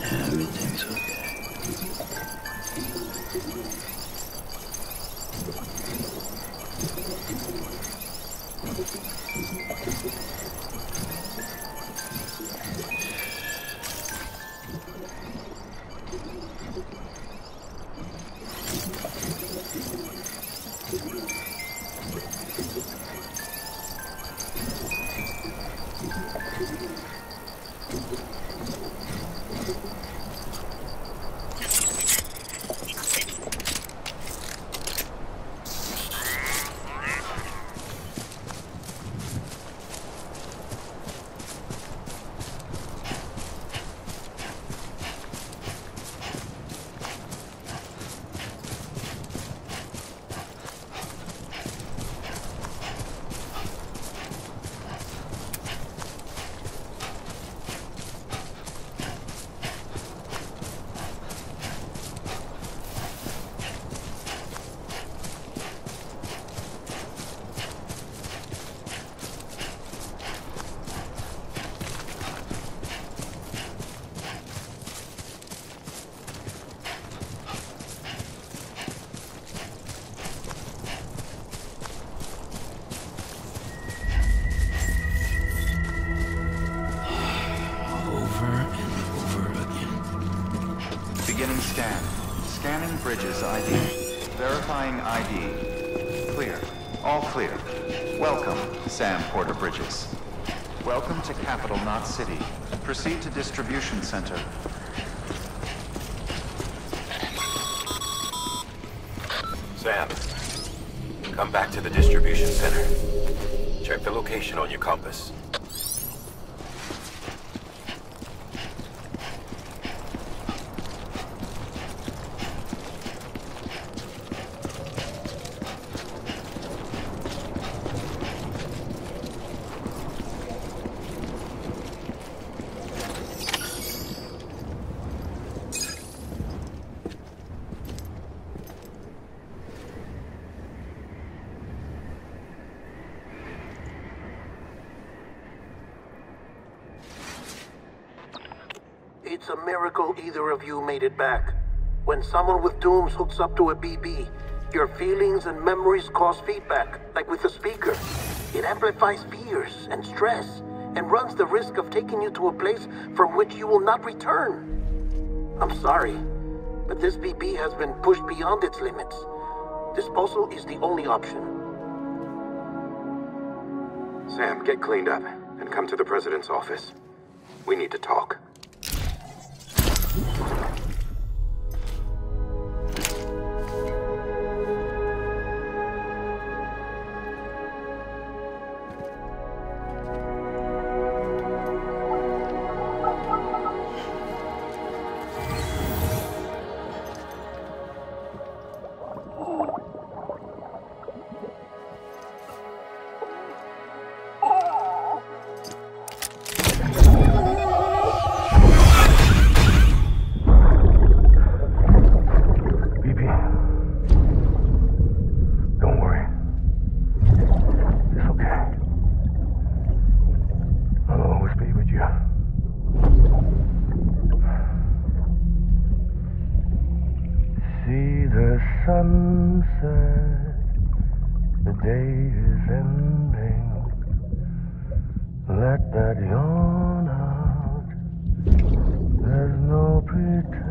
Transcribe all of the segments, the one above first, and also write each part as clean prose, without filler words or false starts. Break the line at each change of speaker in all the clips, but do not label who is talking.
Everything's okay.
Beginning scan. Scanning bridges ID. Verifying ID. Clear. All clear. Welcome, Sam Porter Bridges. Welcome to Capital Knot City. Proceed to distribution center.
Sam, come back to the distribution center. Check the location on your compass.
It's a miracle either of you made it back. When someone with dooms hooks up to a BB, your feelings and memories cause feedback, like with a speaker. It amplifies fears and stress, and runs the risk of taking you to a place from which you will not return. I'm sorry, but this BB has been pushed beyond its limits. Disposal is the only option.
Sam, get cleaned up and come to the President's office. We need to talk.
Sunset, the day is ending. Let that yawn out. There's no pretending.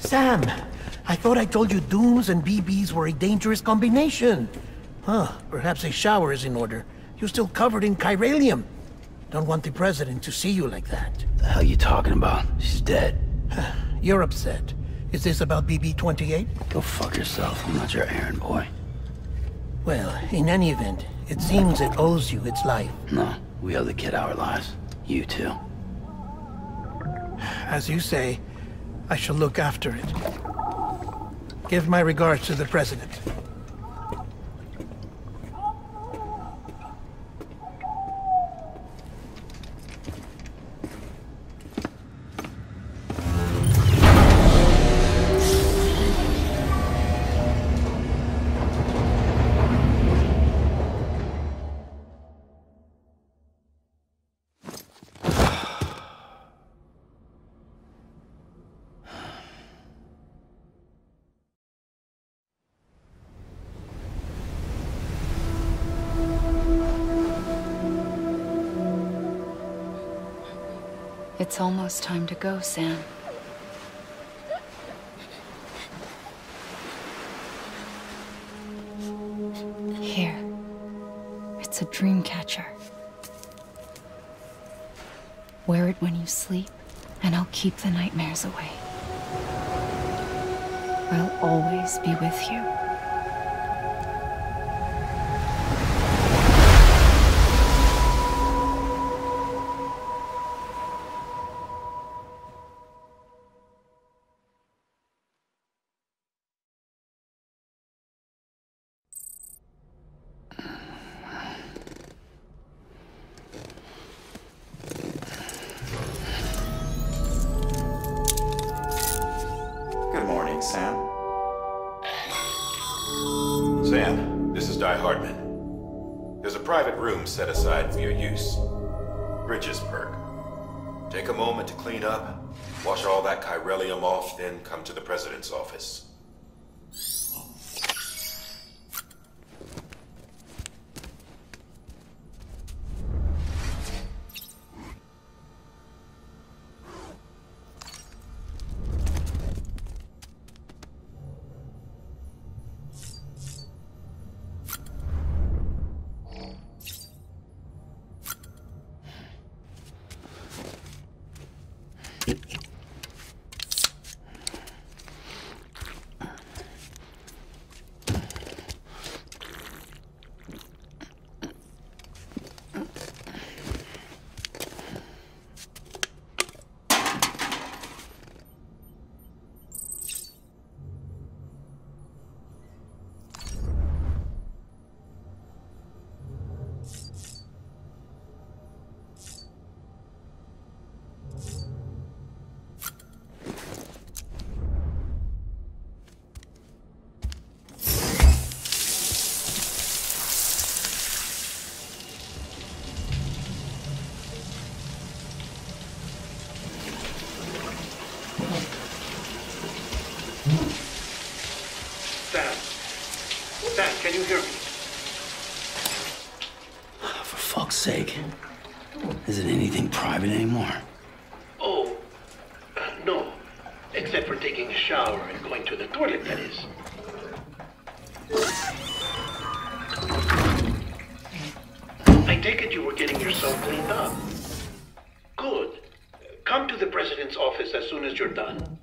Sam, I thought I told you Dooms and BBs were a dangerous combination. Huh, perhaps a shower is in order. You're still covered in chiralium. Don't want the President to see you like that.
The hell you talking about? She's dead.
You're upset. Is this about BB-28?
Go fuck yourself. I'm not your errand boy.
Well, in any event, it seems it owes you its life.
No, we owe the kid our lives. You too.
As you say, I shall look after it. Give my regards to the President.
It's almost time to go, Sam. Here. It's a dream catcher. Wear it when you sleep, and I'll keep the nightmares away. I'll always be with you.
Good morning, Sam.
Sam, this is Di Hartman. There's a private room set aside for your use. Bridges perk. Take a moment to clean up, Wash all that chiralium off, then come to the President's office.
Sam, can you hear me?
For fuck's sake. Is it anything private anymore?
Oh, no. Except for taking a shower and going to the toilet, that is. I take it you were getting yourself cleaned up. Good. Come to the President's office as soon as you're done.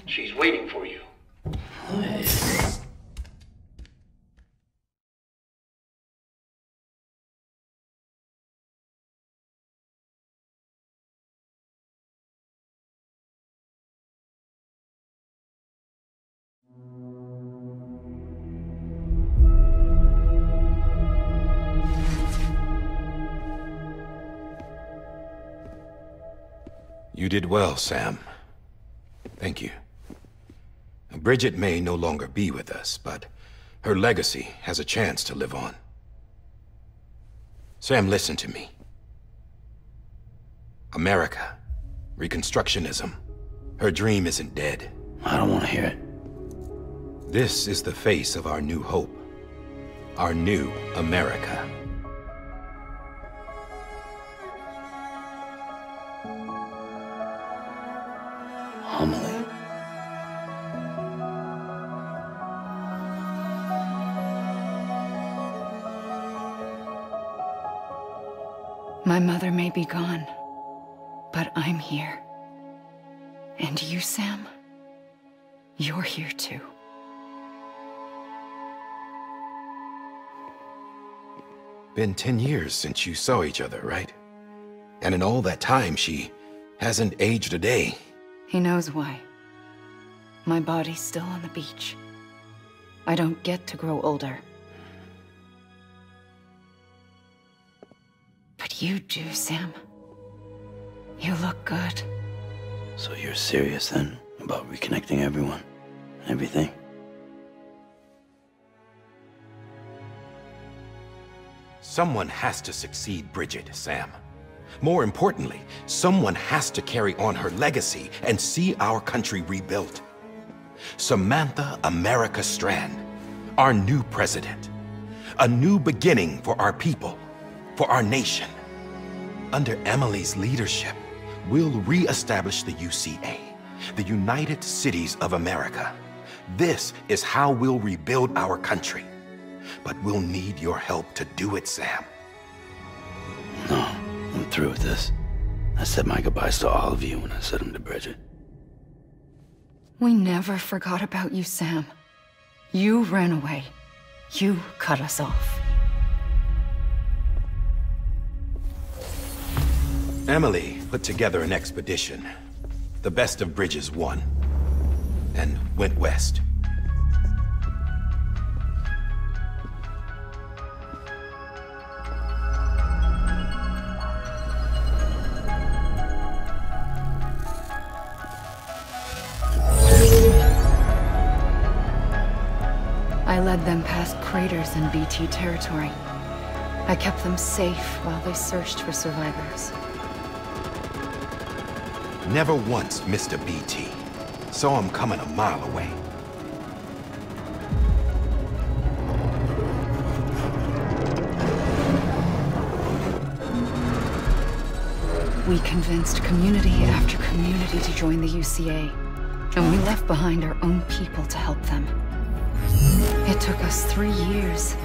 She's waiting for you.
You did well, Sam. Thank you. Bridget may no longer be with us, but her legacy has a chance to live on. Sam, listen to me. America, Reconstructionism, her dream isn't dead.
I don't want to hear it.
This is the face of our new hope. Our new America.
Homily.
My mother may be gone, but I'm here. And you, Sam, you're here too.
Been 10 years since you saw each other, right? And in all that time, she hasn't aged a day.
He knows why. My body's still on the beach. I don't get to grow older. But you do, Sam. You look good.
So you're serious then about reconnecting everyone and everything?
Someone has to succeed Bridget, Sam. More importantly, someone has to carry on her legacy and see our country rebuilt. Samantha America Strand, our new president. A new beginning for our people, for our nation. Under Emily's leadership, we'll re-establish the UCA, the United Cities of America. This is how we'll rebuild our country. But we'll need your help to do it, Sam.
No, I'm through with this. I said my goodbyes to all of you when I said them to Bridget.
We never forgot about you, Sam. You ran away. You cut us off.
Emily put together an expedition. The best of Bridges won. And went west.
I led them past craters in BT territory. I kept them safe while they searched for survivors.
never once missed a BT. Saw him coming a mile away.
We convinced community after community to join the UCA, and we left behind our own people to help them. It took us 3 years,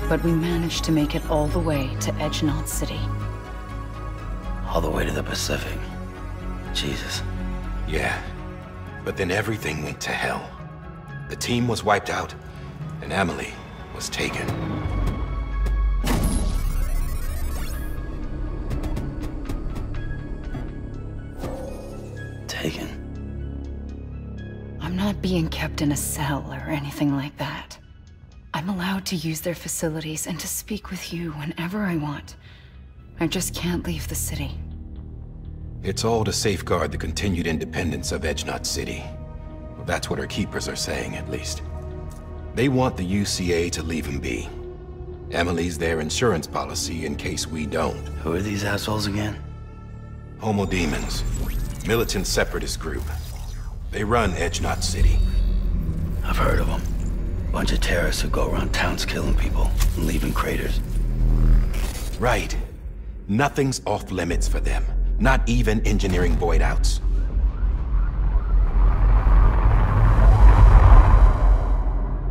but we managed to make it all the way to Edge-Knot City.
All the way to the Pacific. Jesus.
Yeah, but then everything went to hell. The team was wiped out, and Emily was taken.
Taken?
I'm not being kept in a cell or anything like that. I'm allowed to use their facilities and to speak with you whenever I want. I just can't leave the city.
It's all to safeguard the continued independence of Edge-Knot City. Well, that's what her keepers are saying, at least. They want the UCA to leave him be. Emily's their insurance policy in case we don't.
Who are these assholes again?
Homo Demons. Militant separatist group. They run Edge-Knot City.
I've heard of them. Bunch of terrorists who go around towns killing people and leaving craters.
Right. Nothing's off limits for them. Not even engineering void outs.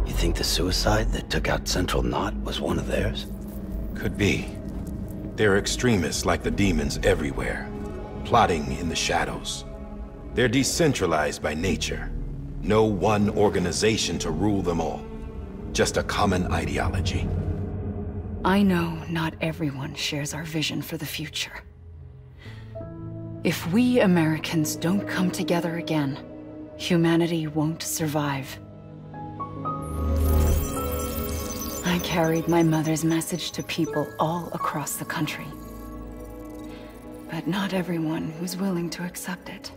You think the suicide that took out Central Knot was one of theirs?
Could be. There are extremists like the demons everywhere, plotting in the shadows. They're decentralized by nature. No one organization to rule them all. Just a common ideology.
I know not everyone shares our vision for the future. If we Americans don't come together again, humanity won't survive. I carried my mother's message to people all across the country. But not everyone was willing to accept it.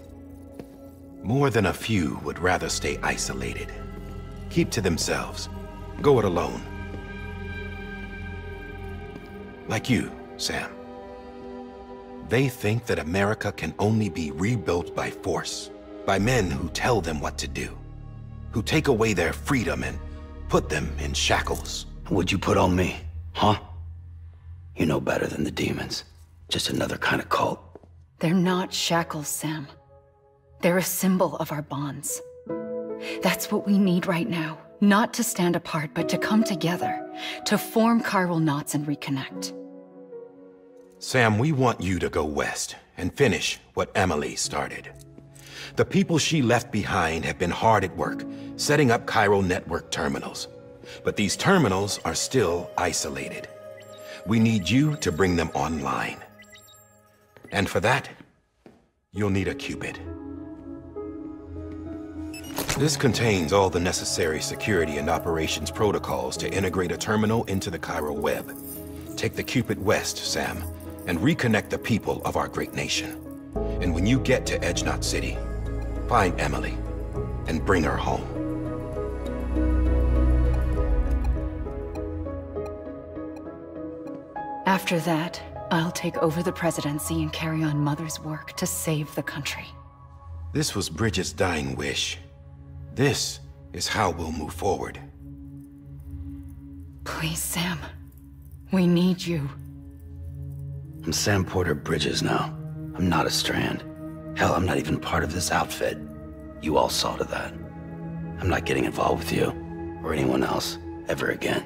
More than a few would rather stay isolated. Keep to themselves. Go it alone. Like you, Sam. They think that America can only be rebuilt by force, by men who tell them what to do, who take away their freedom and put them in shackles.
What'd you put on me, huh? You know better than the demons. Just another kind of cult.
They're not shackles, Sam. They're a symbol of our bonds. That's what we need right now. Not to stand apart, but to come together, to form chiral knots and reconnect.
Sam, we want you to go west and finish what Emily started. The people she left behind have been hard at work, setting up Chiral Network terminals. But these terminals are still isolated. We need you to bring them online. And for that, you'll need a Cupid. This contains all the necessary security and operations protocols to integrate a terminal into the chiral web. Take the Cupid west, Sam, and reconnect the people of our great nation. And when you get to Edge-Knot City, find Emily and bring her home.
After that, I'll take over the presidency and carry on Mother's work to save the country.
This was Bridget's dying wish. This is how we'll move forward.
Please, Sam. We need you.
I'm Sam Porter Bridges now. I'm not a strand. Hell, I'm not even part of this outfit. You all saw to that. I'm not getting involved with you, or anyone else, ever again.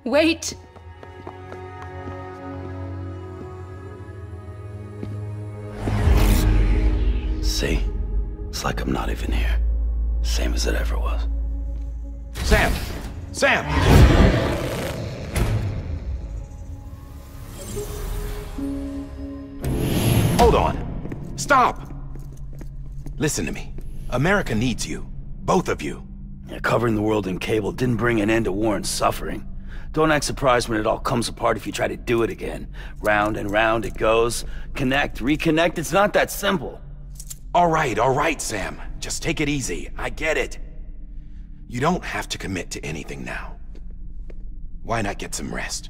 Wait!
See? It's like I'm not even here. Same as it ever was.
Sam! Sam! Hold on. Stop! Listen to me. America needs you. Both of you.
Yeah, covering the world in cable didn't bring an end to war and suffering. Don't act surprised when it all comes apart if you try to do it again. Round and round it goes. Connect, reconnect, it's not that simple.
All right, Sam. Just take it easy. I get it. You don't have to commit to anything now. Why not get some rest?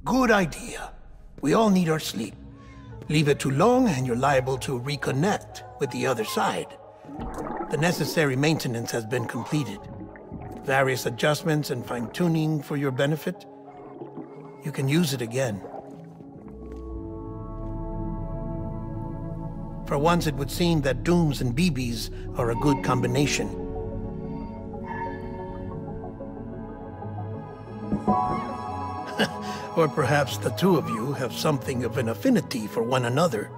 Good idea. We all need our sleep. Leave it too long and you're liable to reconnect with the other side. The necessary maintenance has been completed. Various adjustments and fine-tuning for your benefit. You can use it again. For once, it would seem that Dooms and BBs are a good combination. Or perhaps the two of you have something of an affinity for one another.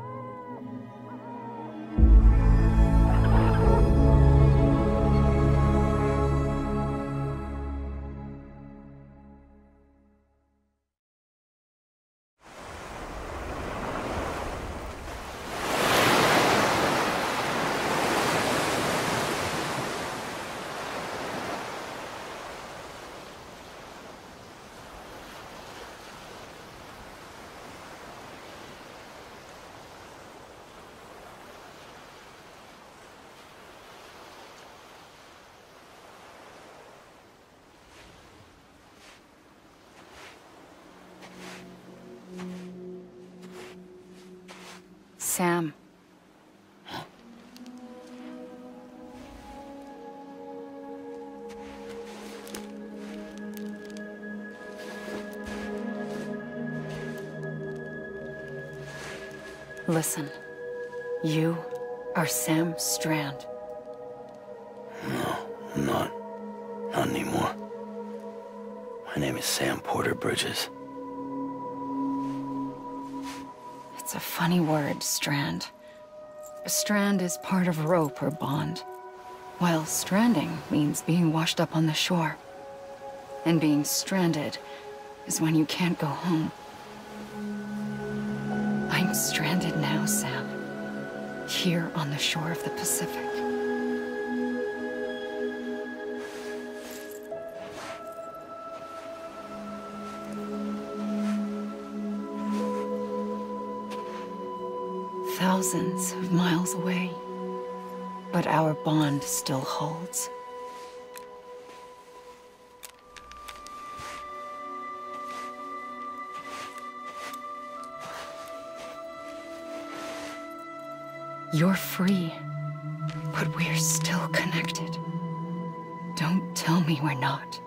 Sam. Listen. You are Sam Strand.
No, I'm not. Not anymore. My name is Sam Porter Bridges.
It's a funny word, strand. A strand is part of rope or bond, while stranding means being washed up on the shore. And being stranded is when you can't go home. I'm stranded now, Sam. Here on the shore of the Pacific. Thousands of miles away, but our bond still holds. You're free, but we're still connected. Don't tell me we're not.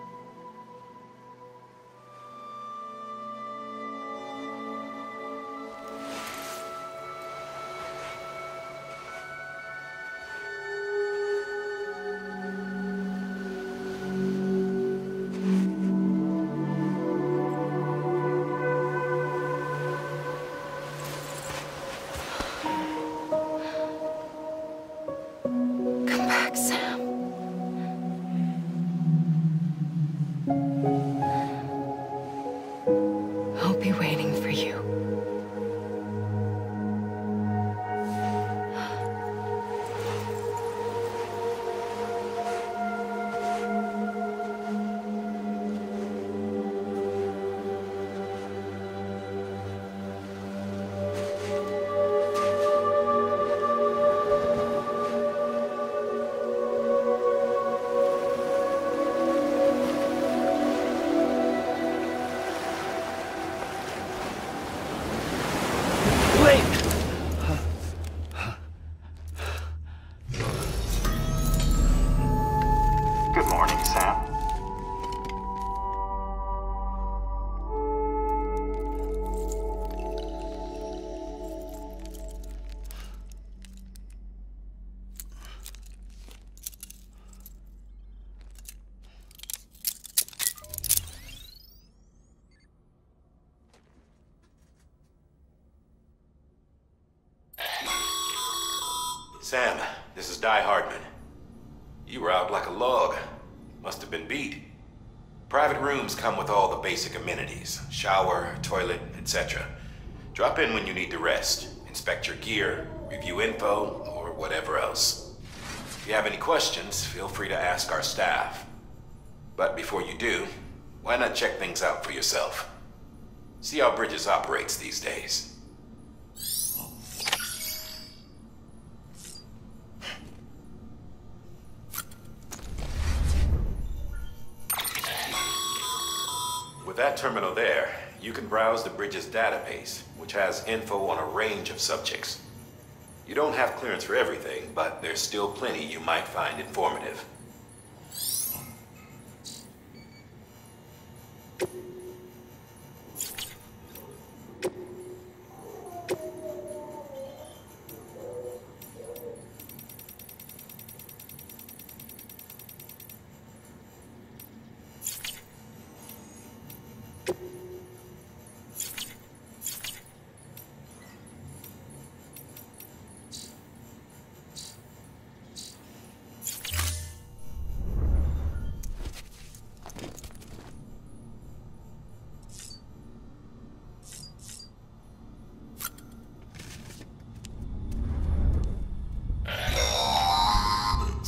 Good morning, Sam.
Sam, this is Die Hardman. You were out like a log. Must have been beat. Private rooms come with all the basic amenities. Shower, toilet, etc. Drop in when you need to rest. Inspect your gear, review info, or whatever else. If you have any questions, feel free to ask our staff. But before you do, why not check things out for yourself? See how Bridges operates these days. With that terminal there, you can browse the bridge's database, which has info on a range of subjects. You don't have clearance for everything, but there's still plenty you might find informative.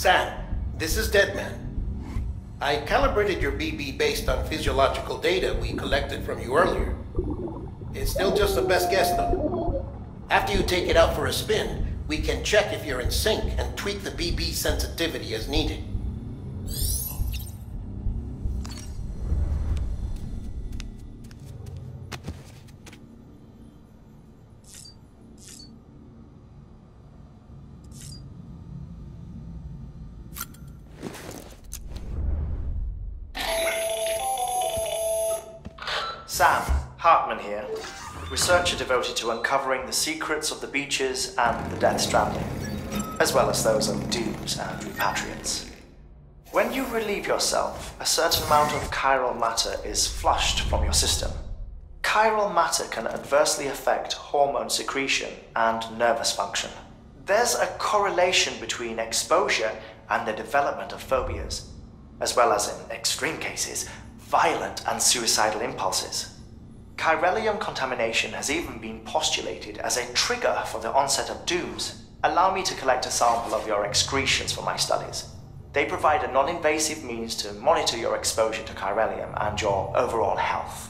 Sam, this is Deadman. I calibrated your BB based on physiological data we collected from you earlier. It's still just a best guess, though. After you take it out for a spin, we can check if you're in sync and tweak the BB sensitivity as needed.
Sam, Hartman here, researcher devoted to uncovering the secrets of the beaches and the Death Stranding, as well as those of dooms and repatriates. When you relieve yourself, a certain amount of chiral matter is flushed from your system. Chiral matter can adversely affect hormone secretion and nervous function. There's a correlation between exposure and the development of phobias, as well as, in extreme cases, violent and suicidal impulses. Chiralium contamination has even been postulated as a trigger for the onset of dooms. Allow me to collect a sample of your excretions for my studies. They provide a non-invasive means to monitor your exposure to chiralium and your overall health.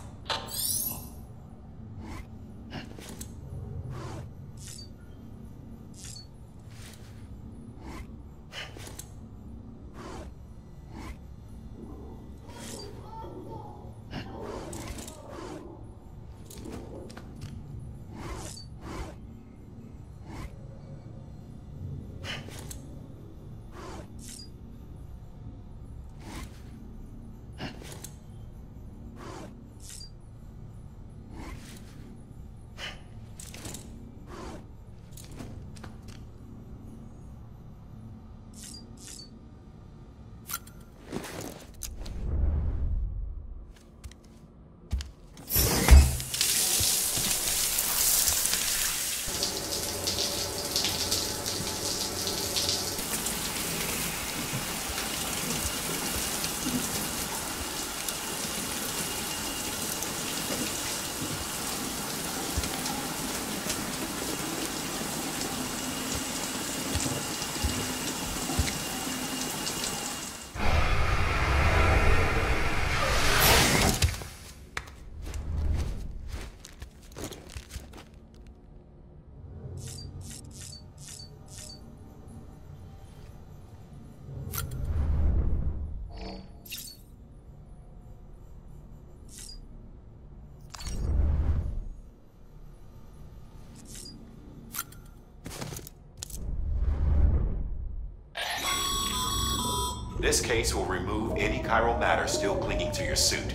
This case will remove any chiral matter still clinging to your suit.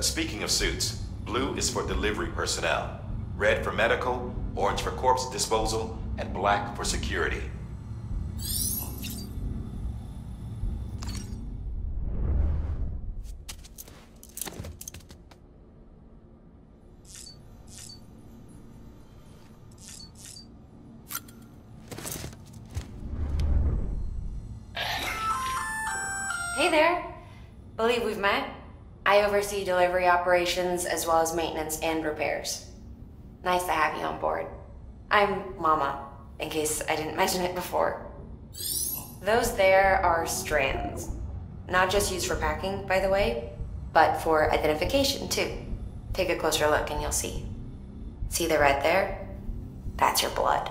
Speaking of suits, blue is for delivery personnel, red for medical, orange for corpse disposal, and black for security.
Hey there. Believe we've met. I oversee delivery operations as well as maintenance and repairs. Nice to have you on board. I'm Mama, in case I didn't mention it before. Those there are strands. Not just used for packing, by the way, but for identification too. Take a closer look and you'll see. See the red there? That's your blood.